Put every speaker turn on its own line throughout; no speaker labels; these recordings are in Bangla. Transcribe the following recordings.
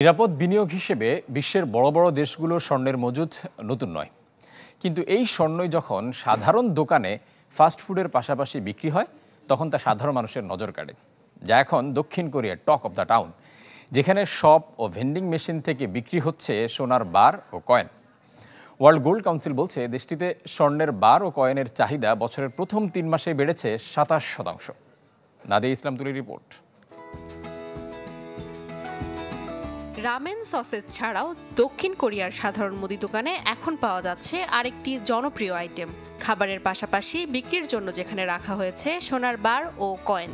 নিরাপদ বিনিয়োগ হিসেবে বিশ্বের বড় বড় দেশগুলোর স্বর্ণের মজুদ নতুন নয়, কিন্তু এই স্বর্ণই যখন সাধারণ দোকানে ফাস্ট ফুডের পাশাপাশি বিক্রি হয় তখন তা সাধারণ মানুষের নজর কাড়ে, যা এখন দক্ষিণ কোরিয়ার টক অব দ্য টাউন, যেখানে শপ ও ভেন্ডিং মেশিন থেকে বিক্রি হচ্ছে সোনার বার ও কয়েন। ওয়ার্ল্ড গোল্ড কাউন্সিল বলছে দেশটিতে স্বর্ণের বার ও কয়েনের চাহিদা বছরের প্রথম ৩ মাসে বেড়েছে ২৭%। নাদিয়া ইসলাম তুলির রিপোর্ট।
রামেন সসেজ ছাড়াও দক্ষিণ কোরিয়ার সাধারণ মুদি দোকানে এখন পাওয়া যাচ্ছে আরেকটি জনপ্রিয় আইটেম। খাবারের পাশাপাশি বিক্রির জন্য যেখানে রাখা হয়েছে সোনার বার ও কয়েন,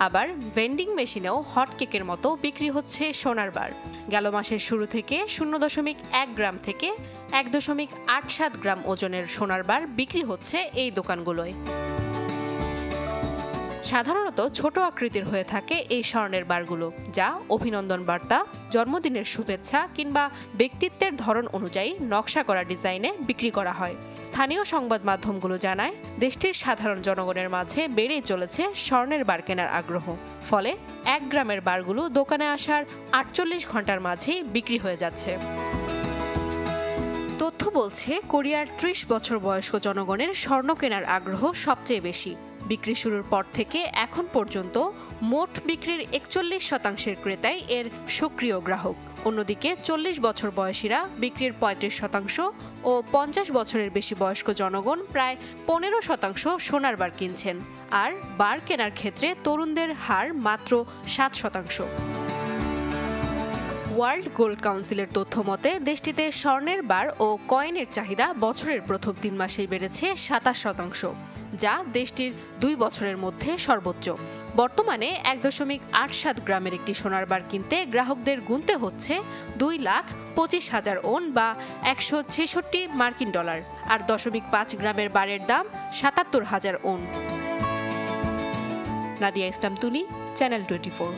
আবার ভেন্ডিং মেশিনেও হট কেকের মতো বিক্রি হচ্ছে সোনার বার। গেল মাসের শুরু থেকে 0.1 গ্রাম থেকে 1.87 গ্রাম ওজনের সোনার বার বিক্রি হচ্ছে এই দোকানগুলোয়। সাধারণত ছোট আকৃতির হয়ে থাকে এই স্বর্ণের বারগুলো, যা অভিনন্দন বার্তা, জন্মদিনের শুভেচ্ছা কিংবা ব্যক্তিত্বের ধরন অনুযায়ী নকশা করা ডিজাইনে বিক্রি করা হয়। স্থানীয় সংবাদ মাধ্যমগুলো জানায় দেশটির সাধারণ জনগণের মাঝে বেড়েই চলেছে স্বর্ণের বার কেনার আগ্রহ। ফলে 1 গ্রামের বারগুলো দোকানে আসার 48 ঘন্টার মাঝেই বিক্রি হয়ে যাচ্ছে। তথ্য বলছে কোরিয়ার 30 বছর বয়স্ক জনগণের স্বর্ণ কেনার আগ্রহ সবচেয়ে বেশি। বিক্রি শুরুর পর থেকে এখন পর্যন্ত মোট বিক্রির 41% ক্রেতাই এর সক্রিয় গ্রাহক। অন্যদিকে 40 বছর বয়সীরা বিক্রির 35% ও 50 বছরের বেশি বয়স্ক জনগণ প্রায় 15% সোনার বার কিনছেন। আর বার কেনার ক্ষেত্রে তরুণদের হার মাত্র 7%। ওয়ার্ল্ড গোল্ড কাউন্সিলের তথ্য মতে দেশটিতে স্বর্ণের বার ও কয়েনের চাহিদা বছরের প্রথম 3 মাসেই বেড়েছে 27%, যা দেশটির 2 বছরের মধ্যে সর্বোচ্চ। বর্তমানে 1.87 গ্রামের একটি সোনার বার কিনতে গ্রাহকদের গুনতে হচ্ছে 2,25,000 ওন বা 166 মার্কিন ডলার, আর 0.5 গ্রামের বারের দাম 77,000 ওন। নাদিয়া ইসলাম তুলি, চ্যানেল 24।